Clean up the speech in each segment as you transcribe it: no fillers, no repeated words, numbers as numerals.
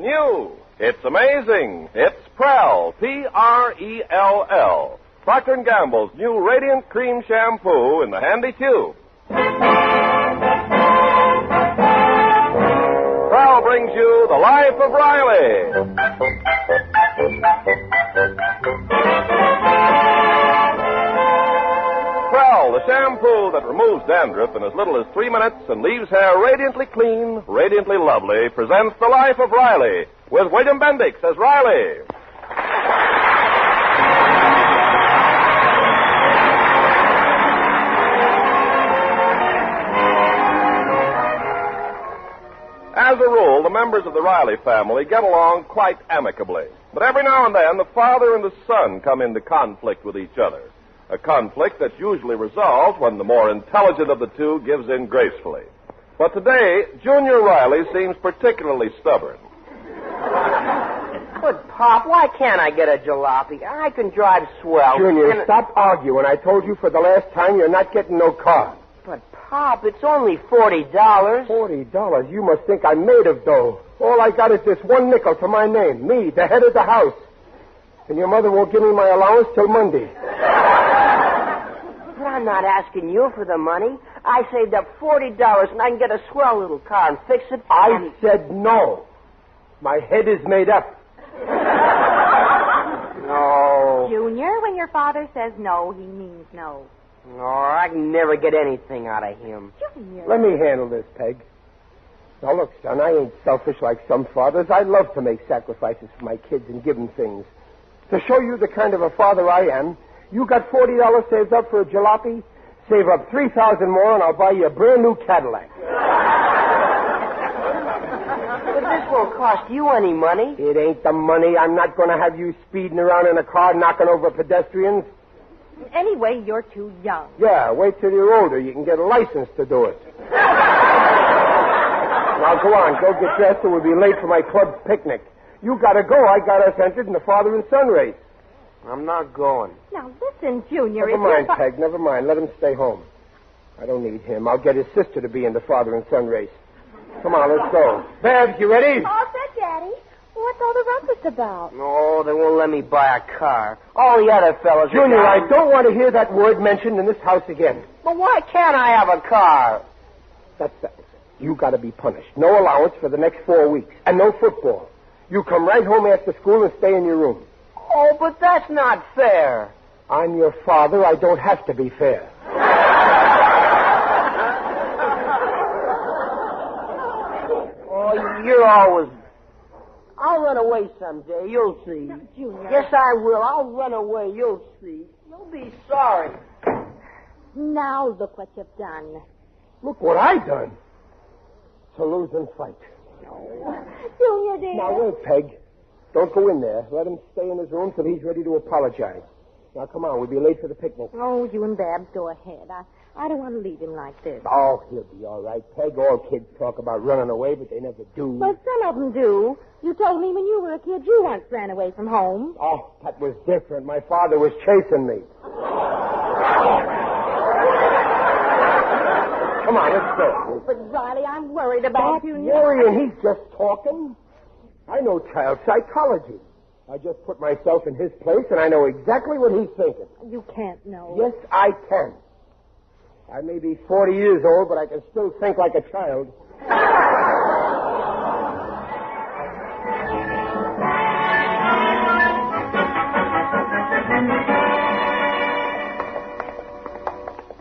new. It's amazing. It's Prell, P-R-E-L-L. Procter & Gamble's new Radiant Cream Shampoo in the handy tube. Prell brings you The Life of Riley. Prell, the shampoo that removes dandruff in as little as 3 minutes and leaves hair radiantly clean, radiantly lovely, presents The Life of Riley with William Bendix as Riley. As a rule, the members of the Riley family get along quite amicably. But every now and then, the father and the son come into conflict with each other. A conflict that's usually resolved when the more intelligent of the two gives in gracefully. But today, Junior Riley seems particularly stubborn. But, Pop, why can't I get a jalopy? I can drive swell. Junior, stop arguing. I told you for the last time you're not getting no car. But, Pop, it's only $40. $40? You must think I'm made of dough. All I got is this one nickel to my name. Me, the head of the house. And your mother won't give me my allowance till Monday. But I'm not asking you for the money. I saved up $40 and I can get a swell little car and fix it. I said no. My head is made up. No. Junior, when your father says no, he means no. No, I can never get anything out of him. Junior. Let me handle this, Peg. Now, look, son, I ain't selfish like some fathers. I love to make sacrifices for my kids and give them things. To show you the kind of a father I am, you got $40 saved up for a jalopy? Save up $3,000 more and I'll buy you a brand new Cadillac. But this won't cost you any money. It ain't the money. I'm not going to have you speeding around in a car knocking over pedestrians. Anyway, you're too young. Yeah, wait till you're older. You can get a license to do it. Now, go on. Go get dressed or we'll be late for my club picnic. You gotta go. I got us entered in the father and son race. I'm not going. Now, listen, Junior. Never mind, Peg. Never mind. Let him stay home. I don't need him. I'll get his sister to be in the father and son race. Come on, let's go. Babs, you ready? All set, Daddy. What's all the rumpus about? No, they won't let me buy a car. All the other fellas... Junior, I don't want to hear that word mentioned in this house again. But why can't I have a car? That's that. You got to be punished. No allowance for the next 4 weeks. And no football. You come right home after school and stay in your room. Oh, but that's not fair. I'm your father. I don't have to be fair. Oh, you're always... I'll run away someday. You'll see. No, Junior. Yes, I will. I'll run away. You'll see. You'll be sorry. Now look what you've done. Look what I done. It's a losing fight. Junior, dear. Now, wait, Peg. Don't go in there. Let him stay in his room till he's ready to apologize. Now, come on. We'll be late for the picnic. Oh, you and Babs go ahead. I don't want to leave him like this. Oh, he'll be all right, Peg. All kids talk about running away, but they never do. Well, some of them do. You told me when you were a kid you once ran away from home. Oh, that was different. My father was chasing me. Come on, let's go. But, Riley, I'm worried about you. Worrying, he's just talking. I know child psychology. I just put myself in his place, and I know exactly what he's thinking. You can't know. Yes, I can. I may be 40 years old, but I can still think like a child.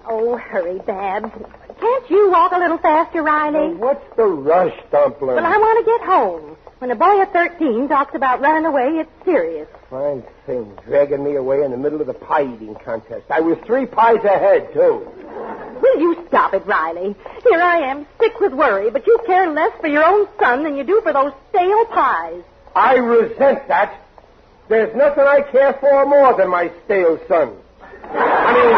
Oh, hurry, Babs. Can't you walk a little faster, Riley? Now, what's the rush, Dumpling? Well, I want to get home. When a boy of 13 talks about running away, it's serious. Fine thing, dragging me away in the middle of the pie-eating contest. I was 3 pies ahead, too. Will you stop it, Riley? Here I am, sick with worry, but you care less for your own son than you do for those stale pies. I resent that. There's nothing I care for more than my stale son. I mean,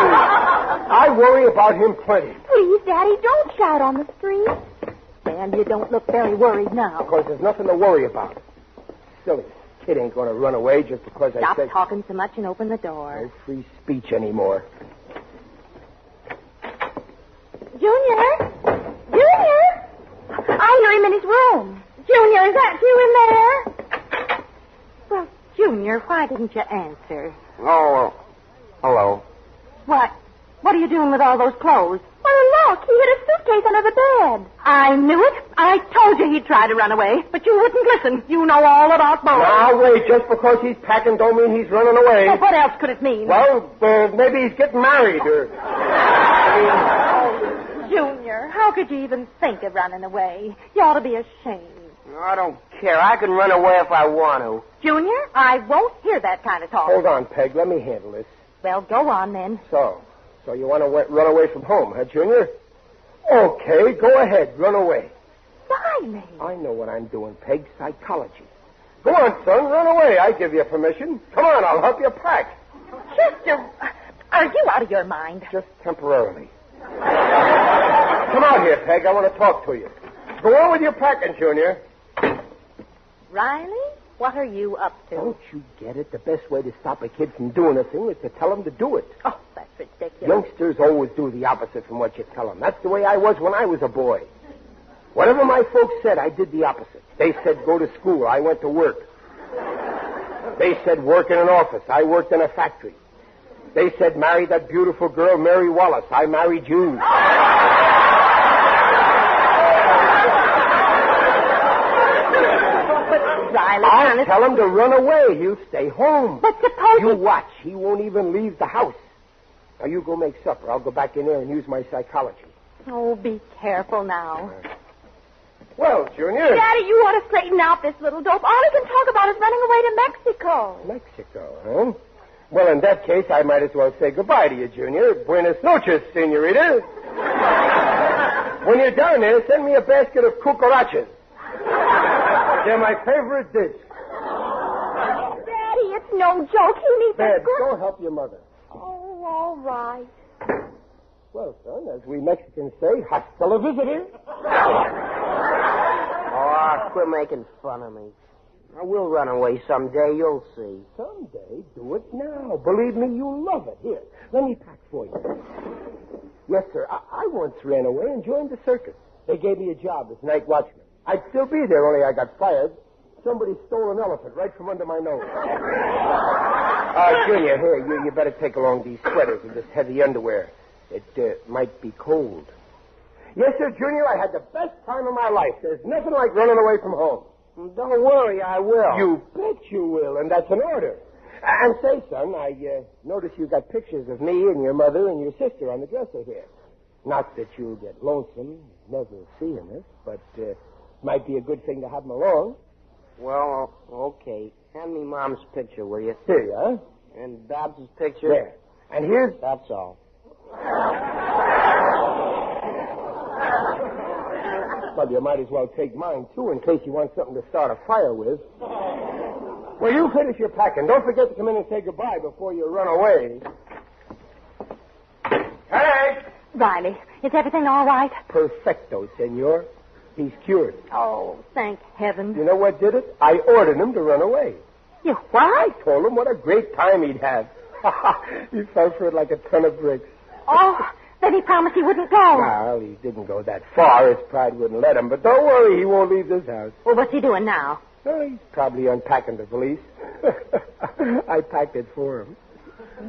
I worry about him plenty. Please, Daddy, don't shout on the street. And you don't look very worried now. Because there's nothing to worry about. Silly. Kid ain't going to run away just because I said... Stop talking so much and open the door. No free speech anymore. Junior? Junior? I hear him in his room. Junior, is that you in there? Junior, why didn't you answer? Oh, hello. What? What are you doing with all those clothes? Well, look, he hid a suitcase under the bed. I knew it. I told you he'd try to run away, but you wouldn't listen. You know all about boys. Now, wait, just because he's packing don't mean he's running away. Well, what else could it mean? Well, maybe he's getting married, or... Oh, Junior, how could you even think of running away? You ought to be ashamed. No, I don't care. I can run away if I want to. Junior, I won't hear that kind of talk. Hold on, Peg. Let me handle this. Well, go on, then. So you want to run away from home, huh, Junior? Okay, go ahead. Run away. Riley. I know what I'm doing, Peg. Psychology. Go on, son. Run away. I give you permission. Come on, I'll help you pack. Chester, are you out of your mind? Just temporarily. Come out here, Peg. I want to talk to you. Go on with your packing, Junior. Riley, what are you up to? Don't you get it? The best way to stop a kid from doing a thing is to tell him to do it. Oh, that's ridiculous. Youngsters always do the opposite from what you tell them. That's the way I was when I was a boy. Whatever my folks said, I did the opposite. They said go to school. I went to work. They said work in an office. I worked in a factory. They said marry that beautiful girl, Mary Wallace. I married you. Riley, I'll tell him to run away. He'll stay home. But suppose you watch. He won't even leave the house. Now, you go make supper. I'll go back in there and use my psychology. Oh, be careful now. Well, Junior. Daddy, you ought to straighten out this little dope. All he can talk about is running away to Mexico. Mexico, huh? Well, in that case, I might as well say goodbye to you, Junior. Buenas noches, senorita. When you're down there, send me a basket of cucarachas. They're my favorite dish. Daddy, it's no joke. You need Babs, to go help your mother. Oh, all right. Well, son, as we Mexicans say, hasta la visitor. Oh, quit making fun of me. I will run away someday, you'll see. Someday, do it now. Believe me, you'll love it. Here, let me pack for you. Yes, sir. I once ran away and joined the circus. They gave me a job as night watchman. I'd still be there, only I got fired. Somebody stole an elephant right from under my nose. Junior, here, you better take along these sweaters and this heavy underwear. It might be cold. Yes, sir, Junior, I had the best time of my life. There's nothing like running away from home. Don't worry, I will. You bet you will, and that's an order. And say, son, I noticed you got pictures of me and your mother and your sister on the dresser here. Not that you'll get lonesome, never seeing us, but might be a good thing to have them along. Well, okay. Hand me Mom's picture, will you? Here you are. And Babs' picture? There. And here's... That's all. Well, you might as well take mine, too, in case you want something to start a fire with. Well, you finish your packing. Don't forget to come in and say goodbye before you run away. Hey! Riley, is everything all right? Perfecto, senor. He's cured. Oh, thank heaven. You know what did it? I ordered him to run away. You what? I told him what a great time he'd have. He fell for it like a ton of bricks. Oh, then he promised he wouldn't go. Well, he didn't go that far. His pride wouldn't let him. But don't worry, he won't leave this house. Well, what's he doing now? Oh, he's probably unpacking the valise. I packed it for him.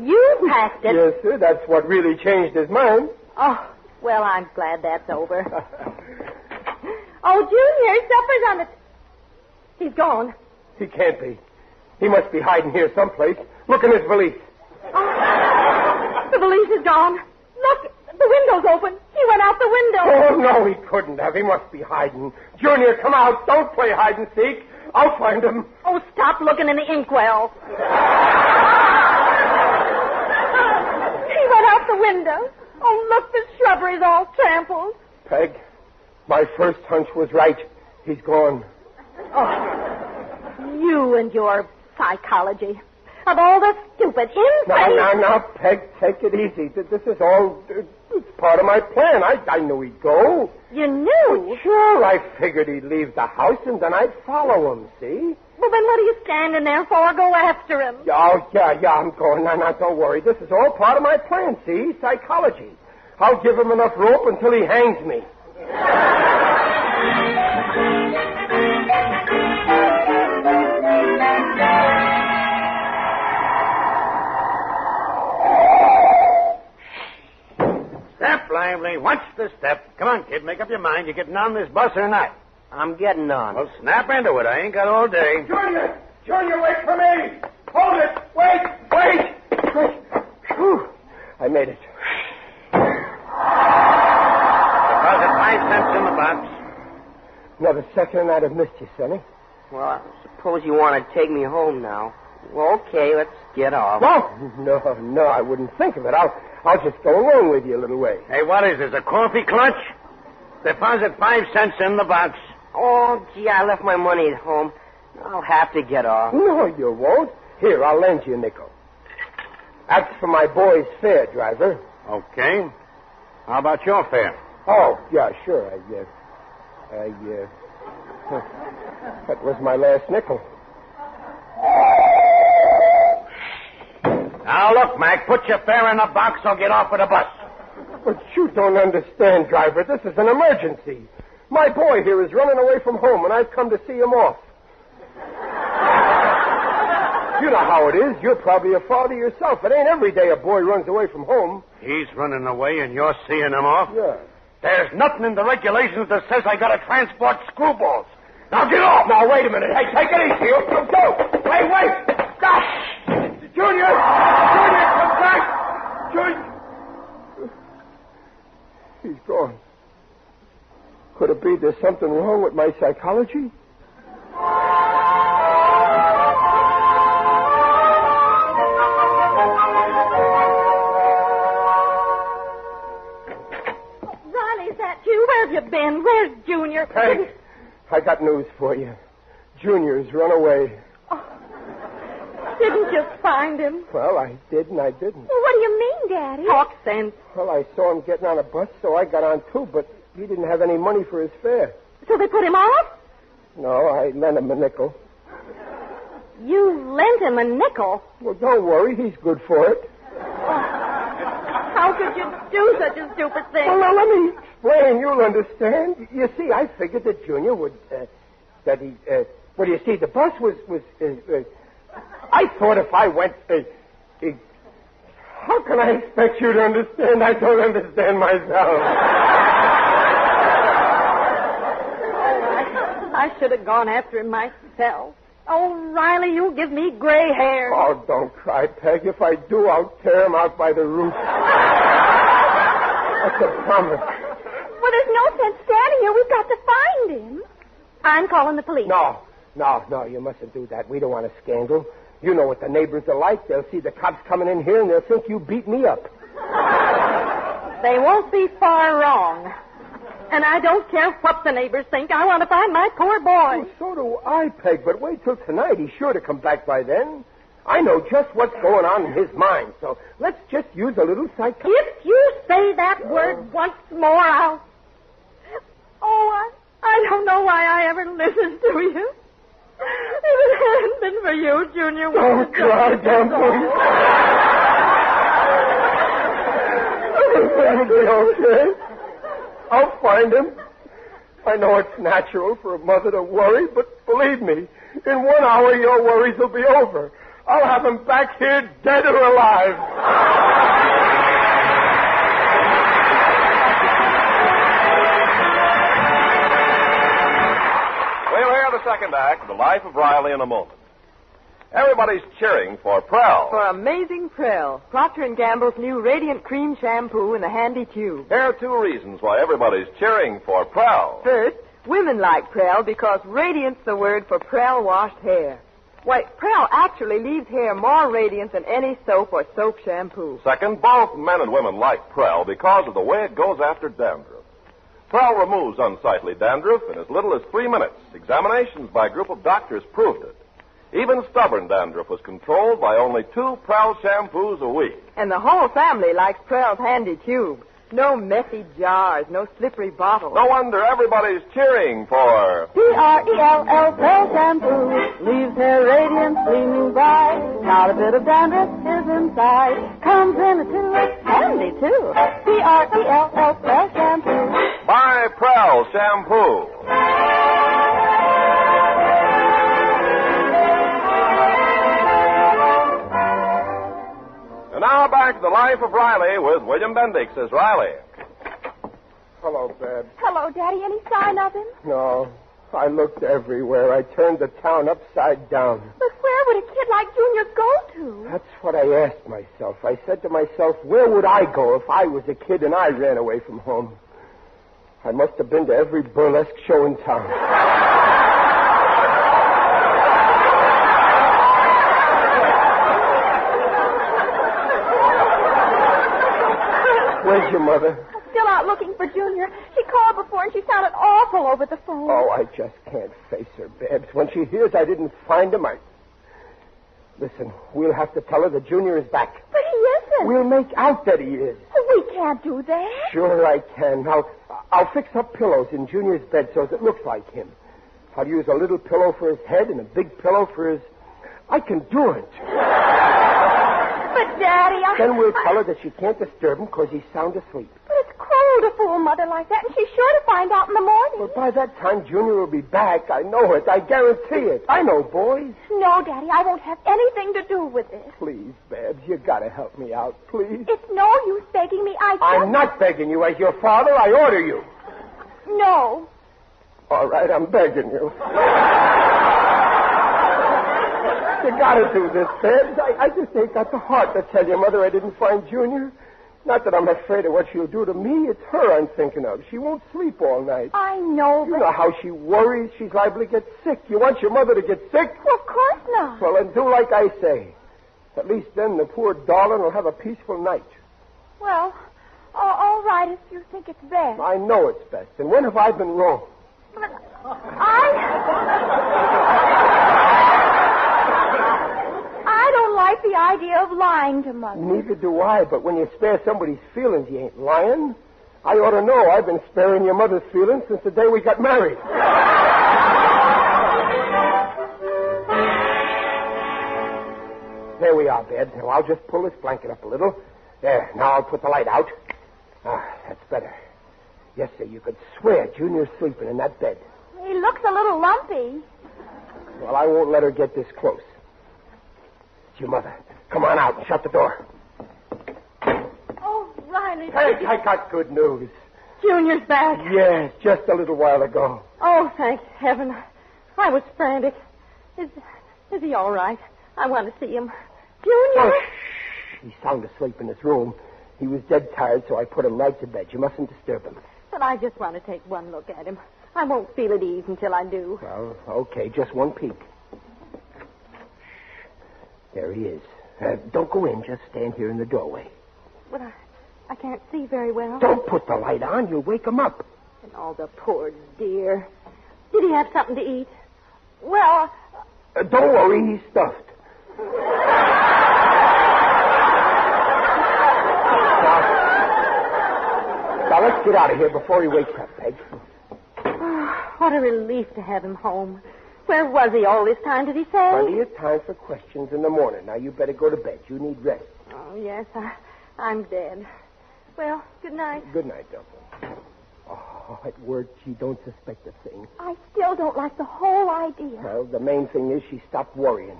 You packed it? Yes, sir. That's what really changed his mind. Oh, well, I'm glad that's over. Oh, Junior, supper's on the... He's gone. He can't be. He must be hiding here someplace. Look in his valise. Oh, the valise is gone. Look, the window's open. He went out the window. Oh, no, he couldn't have. He must be hiding. Junior, come out. Don't play hide and seek. I'll find him. Oh, stop looking in the inkwell. He went out the window. Oh, look, the shrubbery's all trampled. Peg, my first hunch was right. He's gone. Oh, you and your psychology. Of all the stupid, insane... Now, Peg, take it easy. This is all... It's part of my plan. I knew he'd go. You knew? Sure, I figured he'd leave the house and then I'd follow him, see? Well, then what are you standing there for? Go after him. Oh, yeah, I'm going. Now, don't worry. This is all part of my plan, see? Psychology. I'll give him enough rope until he hangs me. Hey, watch the step. Come on, kid, make up your mind. You getting on this bus or not? I'm getting on. Well, snap into it. I ain't got all day. Junior, wait for me! Hold it! Wait! Whew. I made it. Deposit 5 cents in the box. Another second and I'd have missed you, Sonny. Well, I suppose you want to take me home now. Well, okay, let's get off. No, I wouldn't think of it. I'll just go along with you a little way. Hey, what is this, a coffee clutch? Deposit 5 cents in the box. Oh, gee, I left my money at home. I'll have to get off. No, you won't. Here, I'll lend you a nickel. That's for my boy's fare, driver. Okay. How about your fare? Oh, yeah, sure. That was my last nickel. Now, look, Mac, put your fare in the box or get off of the bus. But you don't understand, driver. This is an emergency. My boy here is running away from home, and I've come to see him off. You know how it is. You're probably a father yourself. It ain't every day a boy runs away from home. He's running away and you're seeing him off? Yeah. There's nothing in the regulations that says I gotta transport screwballs. Now get off! Now, wait a minute. Hey, take it easy. Go. Wait. Stop! Junior, come back! Junior! He's gone. Could it be there's something wrong with my psychology? Riley, is that you? Where have you been? Where's Junior? Peg, I got news for you. Junior's run away. Didn't you find him? Well, I did and I didn't. Well, what do you mean, Daddy? Talk sense. Well, I saw him getting on a bus, so I got on too, but he didn't have any money for his fare. So they put him off? No, I lent him a nickel. You lent him a nickel? Well, don't worry, he's good for it. How could you do such a stupid thing? Well, now, let me explain. You'll understand. You see, I figured that Junior would, well, you see, the bus was I thought if I went, how can I expect you to understand? I don't understand myself. I should have gone after him myself. Oh, Riley, you give me gray hair. Oh, don't cry, Peg. If I do, I'll tear him out by the roots. That's a promise. Well, there's no sense standing here. We've got to find him. I'm calling the police. No, you mustn't do that. We don't want a scandal. You know what the neighbors are like. They'll see the cops coming in here, and they'll think you beat me up. They won't be far wrong. And I don't care what the neighbors think. I want to find my poor boy. Oh, so do I, Peg. But wait till tonight. He's sure to come back by then. I know just what's going on in his mind. So let's just use a little psychology. If you say that word once more, I'll... Oh, I don't know why I ever listened to you. If it hadn't been for you, Junior... Don't cry, don't please. Everything will be okay. I'll find him. I know it's natural for a mother to worry, but believe me, in 1 hour your worries will be over. I'll have him back here dead or alive. We'll hear the second act of The Life of Riley in a moment. Everybody's cheering for Prell. For Amazing Prell, Procter & Gamble's new Radiant Cream Shampoo in a handy tube. Here are 2 reasons why everybody's cheering for Prell. First, women like Prell because radiant's the word for Prell washed hair. Why, Prell actually leaves hair more radiant than any soap or soap shampoo. Second, both men and women like Prell because of the way it goes after dandruff. Prell removes unsightly dandruff in as little as 3 minutes. Examinations by a group of doctors proved it. Even stubborn dandruff was controlled by only 2 Prell shampoos a week. And the whole family likes Prell's handy tube. No messy jars, no slippery bottles. No wonder everybody's cheering for... P-R-E-L-L Prell Shampoo leaves hair radiant, gleaming bright. Not a bit of dandruff is inside. Comes in a tube, handy too. P-R-E-L-L Prell Shampoo. Buy Prell Shampoo. And now back to The Life of Riley with William Bendix as Riley. Hello, Babs. Hello, Daddy. Any sign of him? No. I looked everywhere. I turned the town upside down. But where would a kid like Junior go to? That's what I asked myself. I said to myself, where would I go if I was a kid and I ran away from home? I must have been to every burlesque show in town. Where's your mother? Still out looking for Junior. She called before and she sounded awful over the phone. Oh, I just can't face her, Babs. When she hears I didn't find him, Listen, we'll have to tell her that Junior is back. But he isn't. We'll make out that he is. We can't do that. Sure I can. I'll fix up pillows in Junior's bed so it looks like him. I'll use a little pillow for his head and a big pillow for his... I can do it. But, Daddy, Then we'll tell her that she can't disturb him because he's sound asleep. But it's cruel to fool Mother like that, and she's sure to find out in the morning. But by that time, Junior will be back. I know it. I guarantee it. I know, boys. No, Daddy, I won't have anything to do with it. Please, Babs, you gotta help me out, please. It's no use begging me. I'm not begging you. As your father, I order you. No. All right, I'm begging you. You gotta do this, Babs. I just ain't got the heart to tell your mother I didn't find Junior. Not that I'm afraid of what she'll do to me. It's her I'm thinking of. She won't sleep all night. I know, You know how she worries. She's liable to get sick. You want your mother to get sick? Well, of course not. Well, then do like I say. At least then the poor darling will have a peaceful night. Well, all right if you think it's best. I know it's best. And when have I been wrong? But I don't like the idea of lying to Mother. Neither do I, but when you spare somebody's feelings, you ain't lying. I ought to know. I've been sparing your mother's feelings since the day we got married. There we are, Babs. Now, I'll just pull this blanket up a little. There, now I'll put the light out. That's better. Yes, sir, you could swear Junior's sleeping in that bed. He looks a little lumpy. Well, I won't let her get this close. It's your mother. Come on out and shut the door. Oh, Riley. Hank, I got good news. Junior's back. Yes, just a little while ago. Oh, thank heaven. I was frantic. Is he all right? I want to see him. Junior? Oh, shh. He's sound asleep in his room. He was dead tired, so I put him right to bed. You mustn't disturb him. But I just want to take one look at him. I won't feel at ease until I do. Well, okay, just one peek. There he is. Don't go in. Just stand here in the doorway. But I can't see very well. Don't put the light on. You'll wake him up. And all the poor dear. Did he have something to eat? Well... Don't worry. He's stuffed. Now, let's get out of here before he wakes up, Peg. What a relief to have him home. Where was he all this time, did he say? Plenty of time for questions in the morning. Now, you better go to bed. You need rest. Oh, yes, I'm dead. Well, good night. Good night, Dublin. Oh, at work, she don't suspect a thing. I still don't like the whole idea. Well, the main thing is she stopped worrying.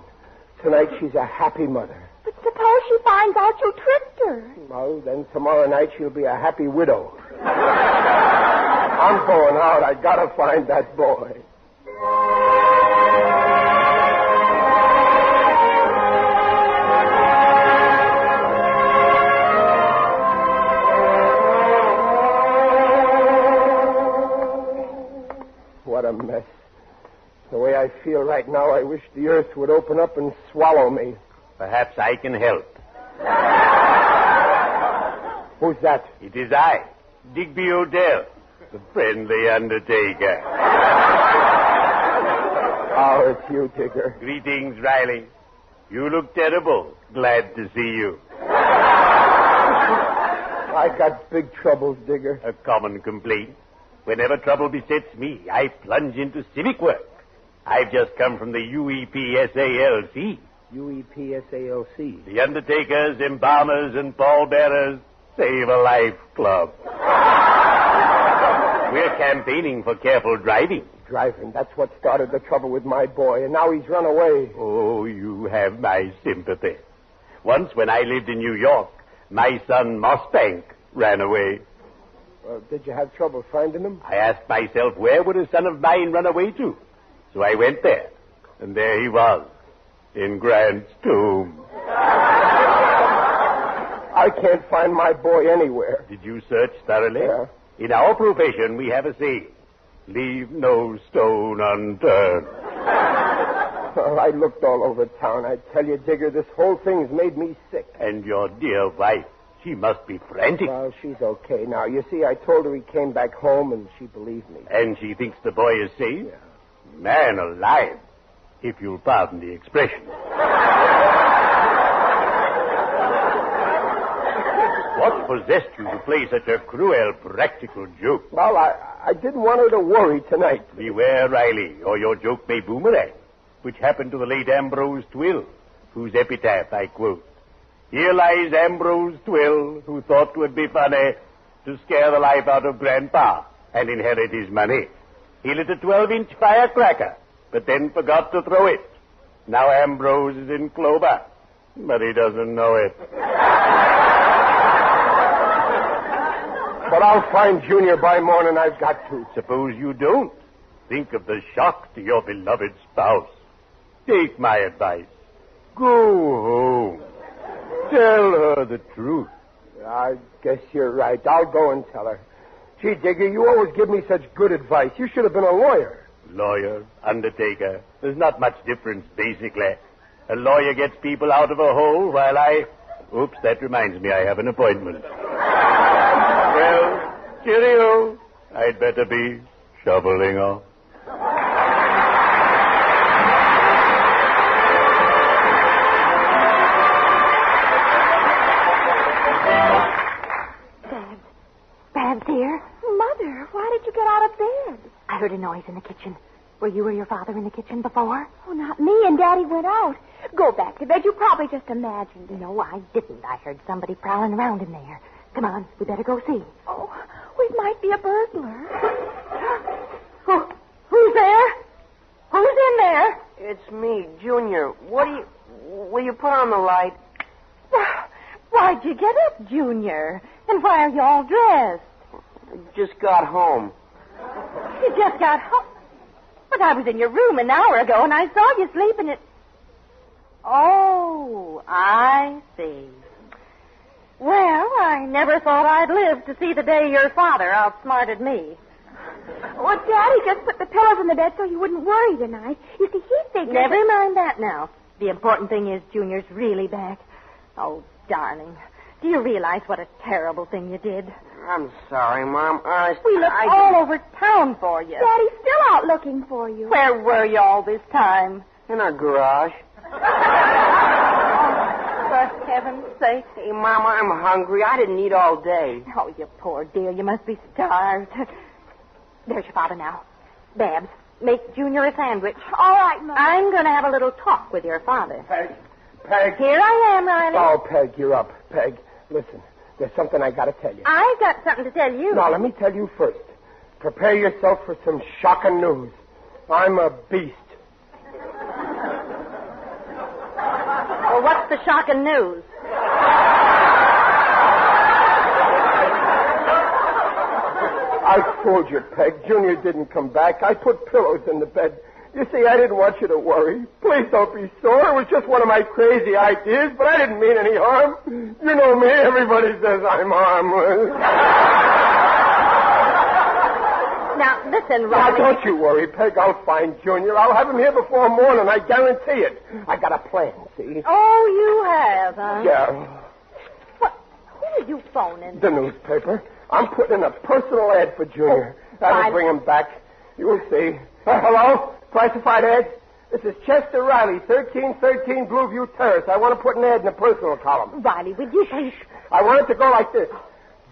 Tonight, she's a happy mother. But suppose she finds out you tricked her. Well, then tomorrow night she'll be a happy widow. I'm going out. I gotta find that boy. What a mess. The way I feel right now, I wish the earth would open up and swallow me. Perhaps I can help. Who's that? It is I, Digby Odell, the friendly undertaker. Oh, it's you, Digger. Greetings, Riley. You look terrible. Glad to see you. I got big troubles, Digger. A common complaint. Whenever trouble besets me, I plunge into civic work. I've just come from the UEPSALC. UEPSALC. The Undertakers, Embalmers, and Pallbearers Save a Life Club. We're campaigning for careful driving. Driving, that's what started the trouble with my boy, and now he's run away. Oh, you have my sympathy. Once when I lived in New York, my son Mossbank ran away. Did you have trouble finding him? I asked myself, where would a son of mine run away to? So I went there. And there he was, in Grant's tomb. I can't find my boy anywhere. Did you search thoroughly? Yeah. In our profession, we have a saying, leave no stone unturned. Well, I looked all over town. I tell you, Digger, this whole thing's made me sick. And your dear wife, she must be frantic. Well, she's okay now. You see, I told her he came back home, and she believed me. And she thinks the boy is safe? Yeah. Man alive, if you'll pardon the expression. What possessed you to play such a cruel practical joke? Well, I didn't want her to worry tonight. Beware, Riley, or your joke may boomerang, which happened to the late Ambrose Twill, whose epitaph I quote. Here lies Ambrose Twill, who thought 'twould be funny to scare the life out of Grandpa and inherit his money. He lit a 12-inch firecracker, but then forgot to throw it. Now Ambrose is in clover, but he doesn't know it. But I'll find Junior by morning. I've got to. Suppose you don't. Think of the shock to your beloved spouse. Take my advice. Go home. Tell her the truth. I guess you're right. I'll go and tell her. Gee, Digger, you always give me such good advice. You should have been a lawyer. Lawyer, undertaker, there's not much difference, basically. A lawyer gets people out of a hole while I... Oops, that reminds me I have an appointment. Well, cheerio. I'd better be shoveling off. Babs here. Mother, why did you get out of bed? I heard a noise in the kitchen. Were you or your father in the kitchen before? Oh, not me, and Daddy went out. Go back to bed. You probably just imagined it. No, I didn't. I heard somebody prowling around in there. Come on, we better go see. Oh, it might be a burglar. Who's there? Who's in there? It's me, Junior. Will you put on the light? Why'd you get up, Junior? And why are you all dressed? Just got home. You just got home. But I was in your room an hour ago, and I saw you sleeping in... Oh, I see. Well, I never thought I'd live to see the day your father outsmarted me. Well, Daddy just put the pillows in the bed so you wouldn't worry tonight. You see, he figured... Never mind that now. The important thing is Junior's really back. Oh, darling, do you realize what a terrible thing you did? I'm sorry, Mom. We looked all over town for you. Daddy's still out looking for you. Where were you all this time? In our garage. For heaven's sake. Hey, Mom, I'm hungry. I didn't eat all day. Oh, you poor dear. You must be starved. There's your father now. Babs, make Junior a sandwich. All right, Mom. I'm going to have a little talk with your father. Peg. Here I am, Riley. Oh, Peg, you're up. Peg, listen. There's something I got to tell you. I've got something to tell you. Now, let me tell you first. Prepare yourself for some shocking news. I'm a beast. Well, what's the shocking news? I told you, Peg. Junior didn't come back. I put pillows in the bed. You see, I didn't want you to worry. Please don't be sore. It was just one of my crazy ideas, but I didn't mean any harm. You know me. Everybody says I'm harmless. Now, listen, Now, Riley. don't you worry, Peg. I'll find Junior. I'll have him here before morning. I guarantee it. I got a plan, see? Oh, you have, huh? Yeah. What? Who are you phoning? The newspaper. I'm putting in a personal ad for Junior. That'll Riley. bring him back. You'll see. Hello? Classified ad? This is Chester Riley, 1313 Blueview Terrace. I want to put an ad in the personal column. Riley, would you please... I want it to go like this.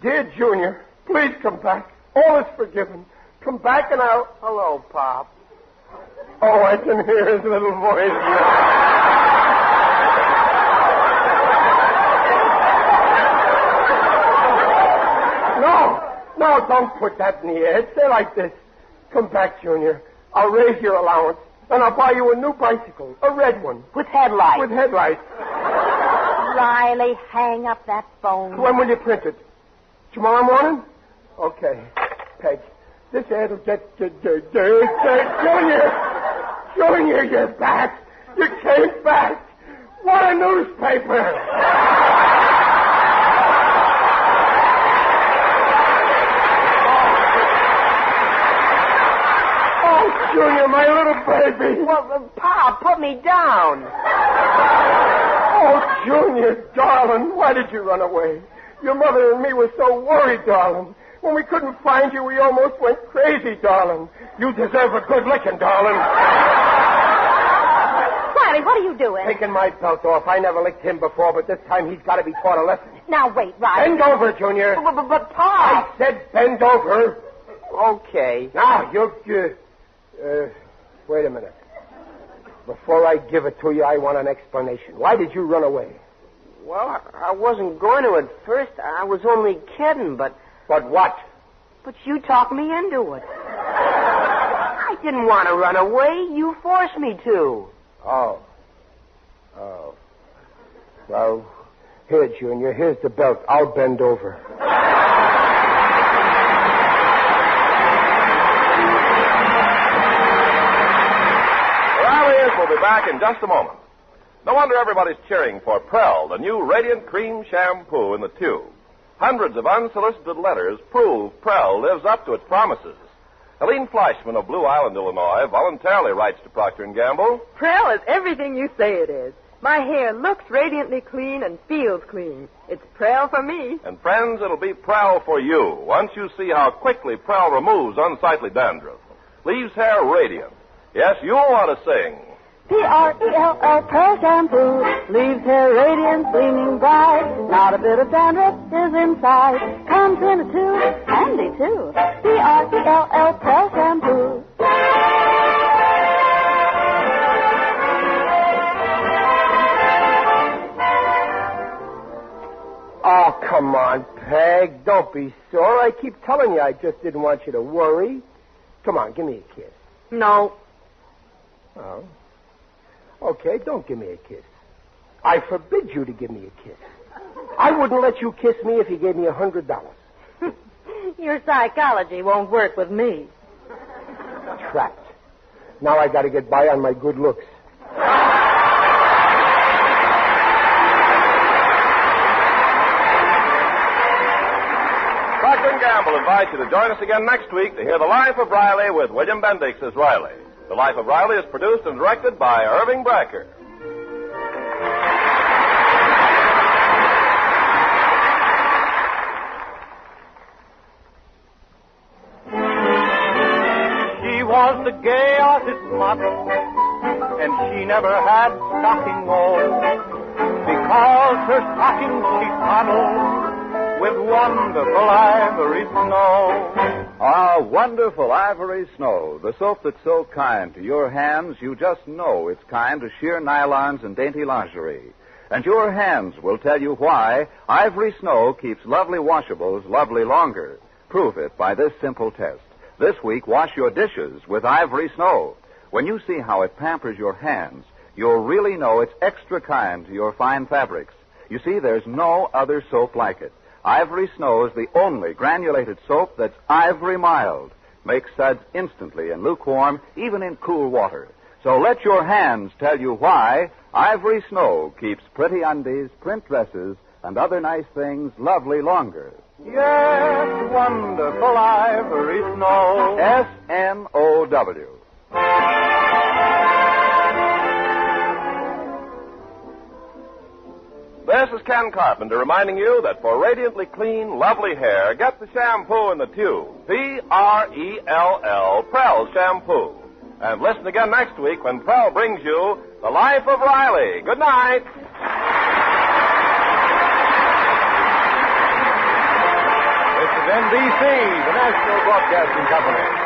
Dear Junior, please come back. All is forgiven. Come back and I'll... Hello, Pop. Oh, I can hear his little voice. No, don't put that in the ad. Say like this. Come back, Junior. I'll raise your allowance, and I'll buy you a new bicycle, a red one. With headlights. With headlights. Riley, hang up that phone. When will you print it? Tomorrow morning? Okay. Peg, this ad'll get... Junior, you're back. You came back. What a newspaper. Oh, Junior, my little baby. Well, Pa, put me down. Oh, Junior, darling, why did you run away? Your mother and me were so worried, darling. When we couldn't find you, we almost went crazy, darling. You deserve a good licking, darling. Riley, what are you doing? Taking my belt off. I never licked him before, but this time he's got to be taught a lesson. Now, wait, Riley. Bend over, Junior. But Pa... I said bend over. Okay. Now, wait a minute. Before I give it to you, I want an explanation. Why did you run away? Well, I wasn't going to at first. I was only kidding, but... But what? But you talked me into it. I didn't want to run away. You forced me to. Oh. Well, here, Junior. Here's the belt. I'll bend over. We'll be back in just a moment. No wonder everybody's cheering for Prell, the new Radiant Cream Shampoo in the tube. Hundreds of unsolicited letters prove Prell lives up to its promises. Helene Fleischman of Blue Island, Illinois, voluntarily writes to Procter & Gamble. Prell is everything you say it is. My hair looks radiantly clean and feels clean. It's Prell for me. And friends, it'll be Prell for you once you see how quickly Prell removes unsightly dandruff. Leaves hair radiant. Yes, you'll want to sing. P-R-E-L-L, Prell shampoo, leaves hair radiant, gleaming bright. Not a bit of dandruff is inside. Comes in a tube, handy too. P-R-E-L-L, Prell shampoo. Oh, come on, Peg. Don't be sore. I keep telling you I just didn't want you to worry. Come on, give me a kiss. No. Oh. Okay, don't give me a kiss. I forbid you to give me a kiss. I wouldn't let you kiss me if you gave me $100. Your psychology won't work with me. Trapped. Now I got to get by on my good looks. Procter & Gamble invites you to join us again next week to hear The Life of Riley with William Bendix as Riley. The Life of Riley is produced and directed by Irving Bracker. She was the gay artist model, and she never had stocking on, because her stockings she coddled with wonderful ivory snow. Ah, wonderful ivory snow, the soap that's so kind to your hands, you just know it's kind to sheer nylons and dainty lingerie. And your hands will tell you why ivory snow keeps lovely washables lovely longer. Prove it by this simple test. This week, wash your dishes with ivory snow. When you see how it pampers your hands, you'll really know it's extra kind to your fine fabrics. You see, there's no other soap like it. Ivory Snow is the only granulated soap that's ivory mild. Makes suds instantly in lukewarm, even in cool water. So let your hands tell you why Ivory Snow keeps pretty undies, print dresses, and other nice things lovely longer. Yes, wonderful ivory snow. S-N-O-W. This is Ken Carpenter reminding you that for radiantly clean, lovely hair, get the shampoo in the tube. P-R-E-L-L, Prell Shampoo. And listen again next week when Prell brings you The Life of Riley. Good night. This is NBC, the National Broadcasting Company.